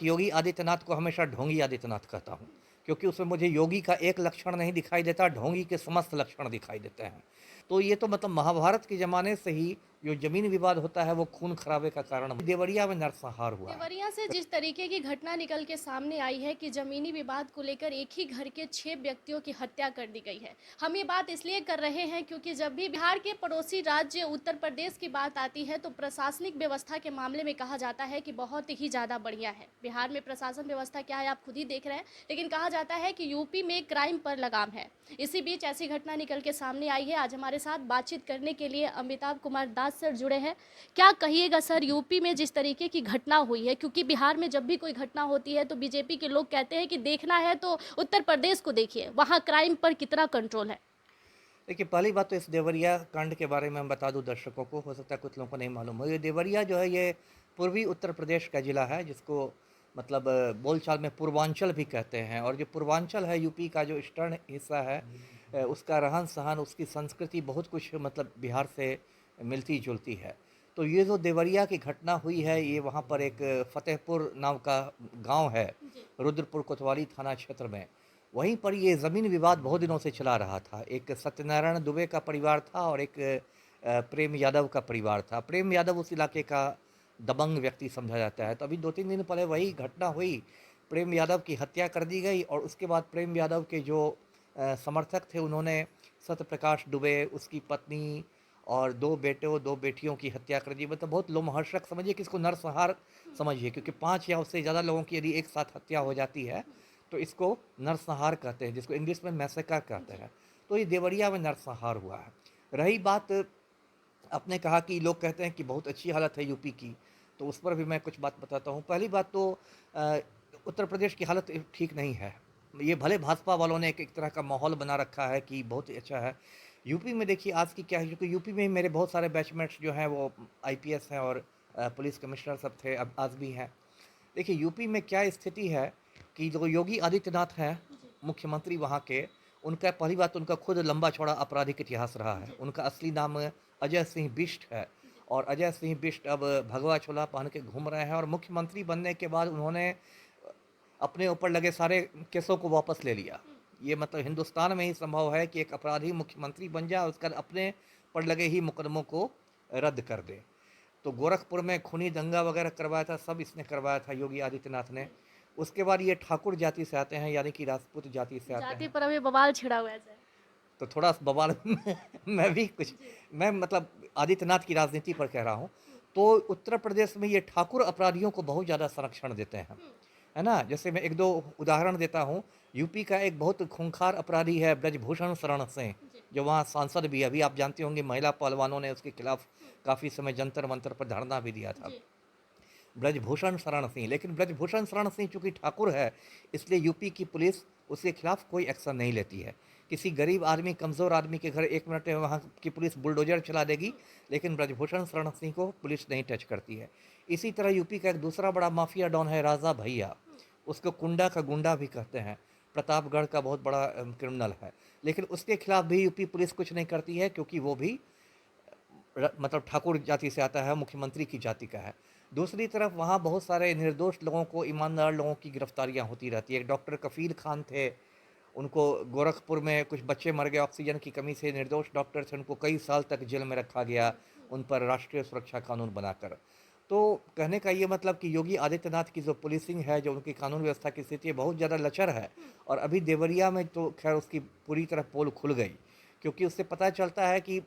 योगी आदित्यनाथ को हमेशा ढोंगी आदित्यनाथ कहता हूँ, क्योंकि उसमें मुझे योगी का एक लक्षण नहीं दिखाई देता, ढोंगी के समस्त लक्षण दिखाई देते हैं। तो ये तो मतलब महाभारत के ज़माने से ही जो ज़मीन विवाद होता है वो खून खराबे का कारण देवरिया में नरसंहार हुआ है। देवरिया से जिस तरीके की घटना निकल के सामने आई है कि जमीनी विवाद को लेकर एक ही घर के 6 व्यक्तियों की हत्या कर दी गई है। हम ये बात इसलिए कर रहे हैं क्योंकि जब भी बिहार के पड़ोसी राज्य उत्तर प्रदेश की बात आती है तो प्रशासनिक व्यवस्था के मामले में कहा जाता है कि बहुत ही ज़्यादा बढ़िया है। बिहार में प्रशासन व्यवस्था क्या है आप खुद ही देख रहे हैं, लेकिन कहा जाता है कि यूपी में क्राइम पर लगाम है। इसी बीच ऐसी घटना निकल के सामने आई है। आज हमारे साथ बातचीत करने के लिए अमिताभ कुमार दास सर जुड़े हैं। क्या कहिएगा सर, यूपी में जिस तरीके की घटना हुई है, क्योंकि बिहार में जब भी कोई घटना होती है तो बीजेपी के लोग कहते हैं कि देखना है तो उत्तर प्रदेश को देखिए, वहाँ क्राइम पर कितना कंट्रोल है। देखिए, पहली बात तो इस देवरिया कांड के बारे में मैं बता दूं दर्शकों को, हो सकता है कुछ लोगों को नहीं मालूम हो। ये देवरिया जो है ये पूर्वी उत्तर प्रदेश का ज़िला है, जिसको मतलब बोलचाल में पूर्वांचल भी कहते हैं। और जो पूर्वांचल है यूपी का जो ईस्टर्न हिस्सा है, उसका रहन सहन, उसकी संस्कृति बहुत कुछ मतलब बिहार से मिलती जुलती है। तो ये जो देवरिया की घटना हुई है, ये वहाँ पर एक फतेहपुर नाम का गांव है, जी। रुद्रपुर कोतवाली थाना क्षेत्र में। वहीं पर ये ज़मीन विवाद बहुत दिनों से चला रहा था। एक सत्यनारायण दुबे का परिवार था और एक प्रेम यादव का परिवार था। प्रेम यादव उस इलाके का दबंग व्यक्ति समझा जाता है। तो अभी 2-3 दिन पहले वही घटना हुई, प्रेम यादव की हत्या कर दी गई और उसके बाद प्रेम यादव के जो समर्थक थे, उन्होंने सत्यप्रकाश दुबे, उसकी पत्नी और 2 बेटों 2 बेटियों की हत्या कर दी। मतलब बहुत लोमहर्षक समझिए कि इसको नरसंहार समझिए, क्योंकि 5 या उससे ज़्यादा लोगों की यदि एक साथ हत्या हो जाती है तो इसको नरसंहार कहते हैं, जिसको इंग्लिश में मैसेकर कहते जी। हैं। तो ये देवरिया में नरसंहार हुआ है। रही बात, आपने कहा कि लोग कहते हैं कि बहुत अच्छी हालत है यूपी की, तो उस पर भी मैं कुछ बात बताता हूँ। पहली बात तो अ, उत्तर प्रदेश की हालत ठीक नहीं है। ये भले भाजपा वालों ने एक तरह का माहौल बना रखा है कि बहुत ही अच्छा है। यूपी में देखिए आज की क्या है, क्योंकि यूपी में मेरे बहुत सारे बैचमेट्स जो हैं वो आईपीएस हैं और पुलिस कमिश्नर सब थे, अब आज भी हैं। देखिए यूपी में क्या स्थिति है कि जो योगी आदित्यनाथ हैं, जी। मुख्यमंत्री वहाँ के, उनका पहली बात तो उनका खुद लंबा चौड़ा आपराधिक इतिहास रहा है। जी। उनका असली नाम अजय सिंह बिष्ट है जी। और अजय सिंह बिष्ट अब भगवा चोला पहन के घूम रहे हैं और मुख्यमंत्री बनने के बाद उन्होंने अपने ऊपर लगे सारे केसों को वापस ले लिया। ये मतलब हिंदुस्तान में ही संभव है कि एक अपराधी मुख्यमंत्री बन जाए, उसके बाद अपने पर लगे ही मुकदमों को रद्द कर दे। तो गोरखपुर में खूनी दंगा वगैरह करवाया था, सब इसने करवाया था योगी आदित्यनाथ ने। उसके बाद ये ठाकुर जाति से आते हैं, यानी कि राजपूत जाति से आते जाति हैं। पर अभी बवाल छिड़ा हुआ है सर। तो थोड़ा सा बवाल मैं भी कुछ, जी। मैं मतलब आदित्यनाथ की राजनीति पर कह रहा हूँ। तो उत्तर प्रदेश में ये ठाकुर अपराधियों को बहुत ज़्यादा संरक्षण देते हैं, है ना? जैसे मैं 1-2 उदाहरण देता हूँ। यूपी का एक बहुत खूंखार अपराधी है ब्रजभूषण शरण सिंह, जी। जो वहाँ सांसद भी है। अभी आप जानते होंगे महिला पहलवानों ने उसके खिलाफ काफ़ी समय जंतर मंतर पर धरना भी दिया था। जी। ब्रजभूषण शरण सिंह, लेकिन ब्रजभूषण शरण सिंह चूंकि ठाकुर है, इसलिए यूपी की पुलिस उसके खिलाफ कोई एक्शन नहीं लेती है। किसी गरीब आदमी, कमज़ोर आदमी के घर 1 मिनट में वहाँ की पुलिस बुलडोजर चला देगी, लेकिन ब्रजभूषण शरण सिंह को पुलिस नहीं टच करती है। इसी तरह यूपी का एक दूसरा बड़ा माफिया डॉन है राजा भैया, उसको कुंडा का गुंडा भी कहते हैं। प्रतापगढ़ का बहुत बड़ा क्रिमिनल है, लेकिन उसके खिलाफ भी यूपी पुलिस कुछ नहीं करती है, क्योंकि वो भी मतलब ठाकुर जाति से आता है, मुख्यमंत्री की जाति का है। दूसरी तरफ वहाँ बहुत सारे निर्दोष लोगों को, ईमानदार लोगों की गिरफ्तारियाँ होती रहती है। एक डॉक्टर कफ़ील खान थे, उनको गोरखपुर में कुछ बच्चे मर गए ऑक्सीजन की कमी से, निर्दोष डॉक्टर थे, उनको कई साल तक जेल में रखा गया, उन पर राष्ट्रीय सुरक्षा कानून बनाकर। तो कहने का ये मतलब कि योगी आदित्यनाथ की जो पुलिसिंग है, जो उनकी कानून व्यवस्था की स्थिति है, बहुत ज़्यादा लचर है। और अभी देवरिया में तो खैर उसकी पूरी तरह पोल खुल गई, क्योंकि उससे पता चलता है कि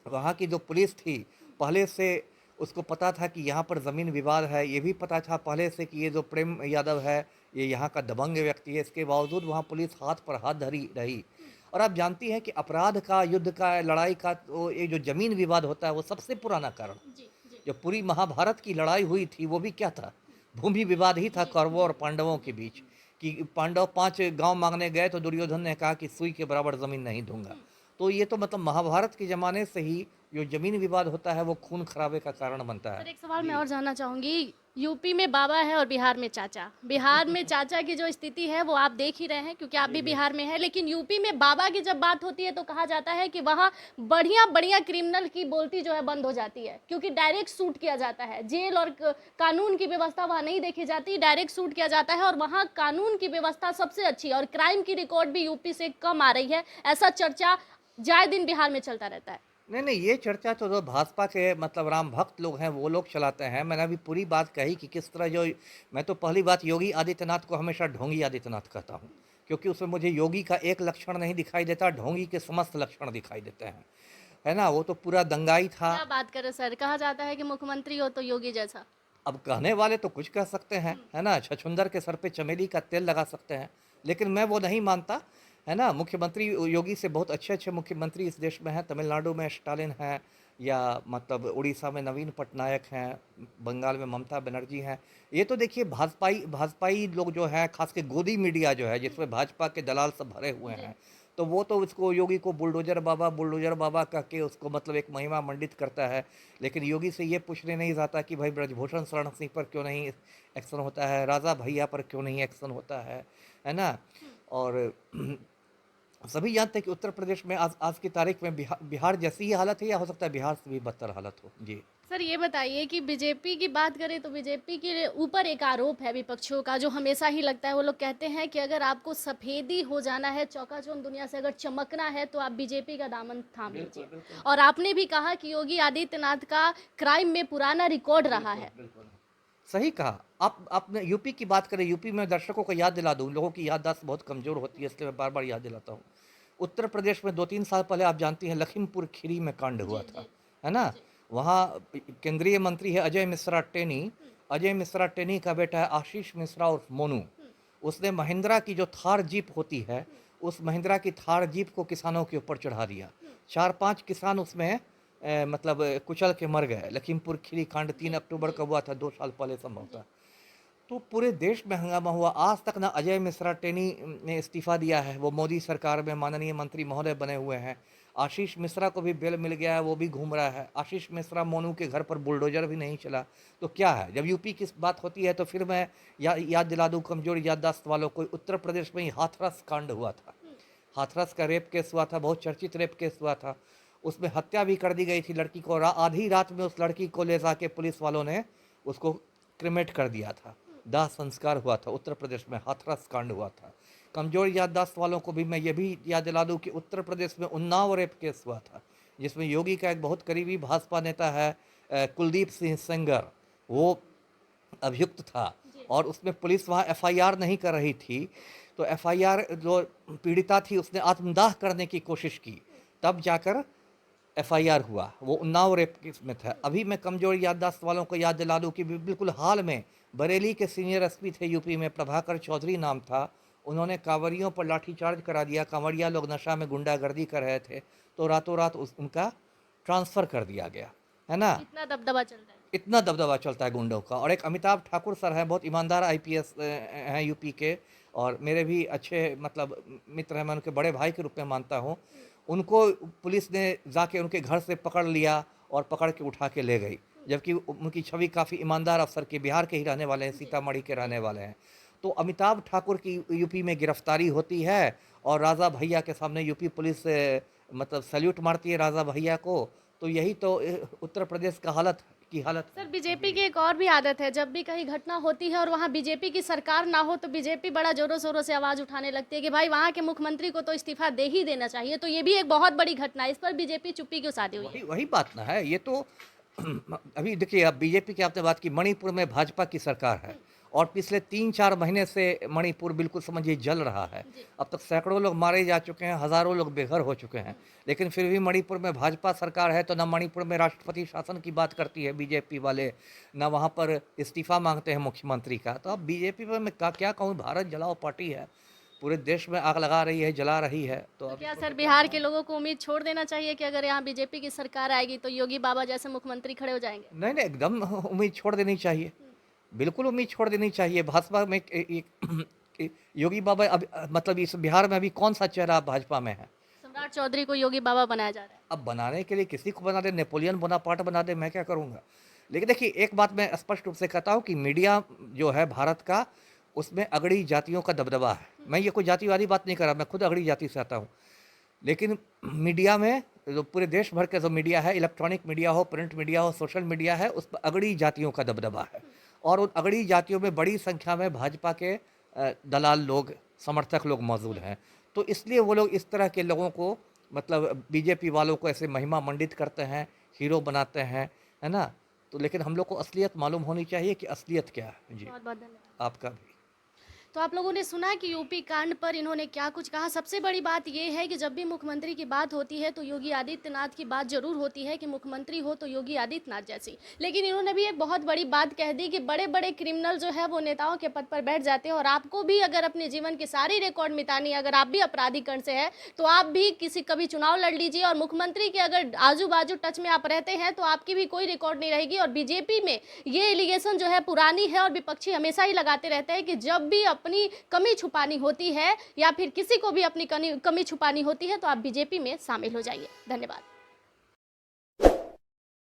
वहाँ की जो पुलिस थी, पहले से उसको पता था कि यहाँ पर ज़मीन विवाद है, ये भी पता था पहले से कि ये जो प्रेम यादव है, ये यहाँ का दबंग व्यक्ति है। इसके बावजूद वहाँ पुलिस हाथ पर हाथ धरी रही। और आप जानती हैं कि अपराध का, युद्ध का, लड़ाई का, तो ये जो ज़मीन विवाद होता है वो सबसे पुराना कारण। जी। जी। जो पूरी महाभारत की लड़ाई हुई थी वो भी क्या था? भूमि विवाद ही था जी। कौरवों जी। और पांडवों के बीच, कि पांडव 5 गांव मांगने गए तो दुर्योधन ने कहा कि सुई के बराबर ज़मीन नहीं दूंगा। तो ये तो मतलब महाभारत के ज़माने से ही जो ज़मीन विवाद होता है वो खून खराबे का कारण बनता सर है। एक सवाल मैं और जानना चाहूँगी, यूपी में बाबा है और बिहार में चाचा। बिहार में चाचा की जो स्थिति है वो आप देख ही रहे हैं क्योंकि आप भी बिहार में हैं, लेकिन यूपी में बाबा की जब बात होती है तो कहा जाता है कि वहाँ बढ़िया-बढ़िया क्रिमिनल की बोलती जो है बंद हो जाती है क्योंकि डायरेक्ट शूट किया जाता है। जेल और कानून की व्यवस्था वहाँ नहीं देखी जाती, डायरेक्ट शूट किया जाता है और वहाँ कानून की व्यवस्था सबसे अच्छी है और क्राइम की रिकॉर्ड भी यूपी से कम आ रही है। ऐसा चर्चा जाए दिन बिहार में चलता रहता है। नहीं, नहीं, ये चर्चा तो जो भाजपा के मतलब राम भक्त लोग हैं, वो लोग चलाते हैं। मैंने अभी पूरी बात कही कि किस तरह जो मैं तो पहली बात योगी आदित्यनाथ को हमेशा ढोंगी आदित्यनाथ कहता हूँ, क्योंकि उसमें मुझे योगी का एक लक्षण नहीं दिखाई देता, ढोंगी के समस्त लक्षण दिखाई देते हैं। है ना? वो तो पूरा दंगाई था। क्या बात करें सर, कहा जाता है कि मुख्यमंत्री हो तो योगी जैसा। अब कहने वाले तो कुछ कह सकते हैं, है ना? छछूंदर के सर पे चमेली का तेल लगा सकते हैं, लेकिन मैं वो नहीं मानता, है ना? मुख्यमंत्री योगी से बहुत अच्छे-अच्छे मुख्यमंत्री इस देश में हैं। तमिलनाडु में स्टालिन हैं या मतलब उड़ीसा में नवीन पटनायक हैं, बंगाल में ममता बनर्जी हैं। ये तो देखिए भाजपाई भाजपाई लोग जो हैं, ख़ास के गोदी मीडिया जो है, जिसमें भाजपा के दलाल सब भरे हुए जी। हैं, तो वो तो उसको योगी को बुलडोज़र बाबा कह के उसको मतलब एक महिमा मंडित करता है। लेकिन योगी से ये पूछने नहीं जाता कि भाई ब्रजभूषण शरण सिंह पर क्यों नहीं एक्शन होता है, राजा भैया पर क्यों नहीं एक्शन होता है ना? और सभी जानते हैं कि उत्तर प्रदेश में आज आज की तारीख में बिहार जैसी ही हालत है या हो सकता है बिहार से भी बदतर हालत हो। जी। सर ये बताइए कि बीजेपी की बात करें तो बीजेपी के ऊपर एक आरोप है विपक्षियों का जो हमेशा ही लगता है। वो लोग कहते हैं कि अगर आपको सफेदी हो जाना है, चौकाचौंध दुनिया से अगर चमकना है तो आप बीजेपी का दामन थाम बिल्कुल, लीजिए। बिल्कुल। और आपने भी कहा कि योगी आदित्यनाथ का क्राइम में पुराना रिकॉर्ड रहा बिल्कुल, है। बिल्कुल। सही कहा। आपने यूपी की बात करें, यूपी में दर्शकों को याद दिला दूँ, लोगों की याददाश्त बहुत कमज़ोर होती है, इसलिए मैं बार-बार याद दिलाता हूँ। उत्तर प्रदेश में 2-3 साल पहले आप जानती हैं लखीमपुर खीरी में कांड जी हुआ जी था, है ना? जी। वहाँ केंद्रीय मंत्री है अजय मिश्रा टेनी। अजय मिश्रा टेनी का बेटा है आशीष मिश्रा उर्फ मोनू। उसने महिंद्रा की जो थार जीप होती है, उस महिंद्रा की थार जीप को किसानों के ऊपर चढ़ा दिया। 4-5 किसान उसमें मतलब कुचल के मर गए। लखीमपुर खीरी कांड 3 जी अक्टूबर जी का हुआ था, 2 साल पहले जी। संभवतः। तो पूरे देश में हंगामा हुआ। आज तक ना अजय मिश्रा टेनी ने इस्तीफा दिया है, वो मोदी सरकार में माननीय मंत्री महोदय बने हुए हैं। आशीष मिश्रा को भी बेल मिल गया है, वो भी घूम रहा है। आशीष मिश्रा मोनू के घर पर बुलडोजर भी नहीं चला। तो क्या है, जब यूपी की बात होती है तो फिर मैं याद दिला दूँ कमजोर याददाश्त वालों को, उत्तर प्रदेश में ही हाथरस कांड हुआ था। हाथरस का रेप केस हुआ था, बहुत चर्चित रेप केस हुआ था। उसमें हत्या भी कर दी गई थी लड़की को, आधी रात में उस लड़की को ले जाके पुलिस वालों ने उसको क्रिमेट कर दिया था। दाह संस्कार हुआ था उत्तर प्रदेश में, हाथरस कांड हुआ था। कमजोर याददाश्त वालों को भी मैं ये भी याद दिला दूँ कि उत्तर प्रदेश में उन्नाव रेप केस हुआ था, जिसमें योगी का एक बहुत करीबी भाजपा नेता है कुलदीप सिंह सेंगर, वो अभियुक्त था। जी और उसमें पुलिस वहाँ एफआईआर नहीं कर रही थी, तो एफआईआर जो पीड़िता थी उसने आत्मदाह करने की कोशिश की, तब जाकर एफआईआर हुआ। वो उन्नाव रेप केस में था। अभी मैं कमजोर याददाश्त वालों को याद दिला दूं कि बिल्कुल हाल में बरेली के सीनियर एसपी थे यूपी में, प्रभाकर चौधरी नाम था। उन्होंने कांवरियों पर लाठीचार्ज करा दिया। कांवरिया लोग नशा में गुंडागर्दी कर रहे थे, तो रातों रात उनका ट्रांसफ़र कर दिया गया, है ना? इतना दबदबा चल रहा है। इतना दबदबा चलता है गुंडों का। और एक अमिताभ ठाकुर सर हैं, बहुत ईमानदार आईपीएस हैं यूपी के, और मेरे भी अच्छे मतलब मित्र हैं, मैं उनके बड़े भाई के रूप में मानता हूँ। उनको पुलिस ने जाके उनके घर से पकड़ लिया और पकड़ के उठा के ले गई, जबकि उनकी छवि काफ़ी ईमानदार अफसर की, बिहार के ही रहने वाले हैं, जी सीतामढ़ी के जी। रहने वाले हैं। तो अमिताभ ठाकुर की यूपी में गिरफ्तारी होती है और राजा भैया के सामने यूपी पुलिस मतलब सैल्यूट मारती है राजा भैया को। तो यही तो उत्तर प्रदेश का हालत है। सर बीजेपी जी। की एक और भी आदत है, जब भी कहीं घटना होती है और वहाँ बीजेपी की सरकार ना हो तो बीजेपी बड़ा जोरों शोरों से आवाज़ उठाने लगती है कि भाई वहाँ के मुख्यमंत्री को तो इस्तीफा दे ही देना चाहिए। तो ये भी एक बहुत बड़ी घटना है, इस पर बीजेपी चुप्पी क्यों साधी हुई है? वही वही बात ना है ये तो। अभी देखिए, अब बीजेपी की आपने बात की, मणिपुर में भाजपा की सरकार है और पिछले 3-4 महीने से मणिपुर बिल्कुल समझिए जल रहा है। जी। अब तक सैकड़ों लोग मारे जा चुके हैं, हज़ारों लोग बेघर हो चुके हैं, लेकिन फिर भी मणिपुर में भाजपा सरकार है, तो ना मणिपुर में राष्ट्रपति शासन की बात करती है बीजेपी वाले, ना वहाँ पर इस्तीफा मांगते हैं मुख्यमंत्री का। तो अब बीजेपी पर मैं क्या कहूँ, भारत जलाओ पार्टी है, पूरे देश में आग लगा रही है, जला रही है, तो तो अब क्या इसको सर तो क्या बिहार के बताऊँ। लोगों को उम्मीद छोड़ देना चाहिए कि अगर यहाँ बीजेपी की सरकार आएगी तो योगी बाबा जैसे मुख्यमंत्री खड़े हो जाएंगे? नहीं, नहीं, एकदम उम्मीद छोड़ देनी चाहिए। बिल्कुल उम्मीद छोड़ देनी चाहिए। भाजपा में योगी बाबा अब मतलब इस बिहार में अभी कौन-सा चेहरा भाजपा में है? सम्राट चौधरी को योगी बाबा बनाया जा रहा है। अब बनाने के लिए किसी को बना दे, नेपोलियन बोनापार्ट बना दे, मैं क्या करूँगा। लेकिन देखिए, एक बात मैं स्पष्ट रूप से कहता हूँ कि मीडिया जो है भारत का, उसमें अगड़ी जातियों का दबदबा है। मैं ये कोई जातिवादी बात नहीं कर रहा, मैं खुद अगड़ी जाति से आता हूँ। लेकिन मीडिया में जो पूरे देश भर का जो मीडिया है, इलेक्ट्रॉनिक मीडिया हो, प्रिंट मीडिया हो, सोशल मीडिया है, उस पर अगड़ी जातियों का दबदबा है। और उन अगड़ी जातियों में बड़ी संख्या में भाजपा के दलाल लोग, समर्थक लोग मौजूद हैं। तो इसलिए वो लोग इस तरह के लोगों को, मतलब बीजेपी वालों को ऐसे महिमा मंडित करते हैं, हीरो बनाते हैं, है ना। तो लेकिन हम लोग को असलियत मालूम होनी चाहिए कि असलियत क्या है। जी, बहुत बहुत धन्यवाद। आपका भी। तो आप लोगों ने सुना कि यूपी कांड पर इन्होंने क्या कुछ कहा। सबसे बड़ी बात यह है कि जब भी मुख्यमंत्री की बात होती है तो योगी आदित्यनाथ की बात जरूर होती है कि मुख्यमंत्री हो तो योगी आदित्यनाथ जैसी। लेकिन इन्होंने भी एक बहुत बड़ी बात कह दी कि बड़े बड़े क्रिमिनल जो है वो नेताओं के पद पर बैठ जाते हैं, और आपको भी अगर अपने जीवन की सारी रिकॉर्ड मिटानी है, अगर आप भी अपराधीकरण से है, तो आप भी कभी चुनाव लड़ लीजिए, और मुख्यमंत्री के अगर आजू बाजू टच में आप रहते हैं तो आपकी भी कोई रिकॉर्ड नहीं रहेगी। और बीजेपी में ये एलिगेशन जो है पुरानी है, और विपक्षी हमेशा ही लगाते रहते हैं कि जब भी अपनी कमी छुपानी होती है या फिर किसी को भी अपनी कमी छुपानी होती है तो आप बीजेपी में शामिल हो जाइए। धन्यवाद।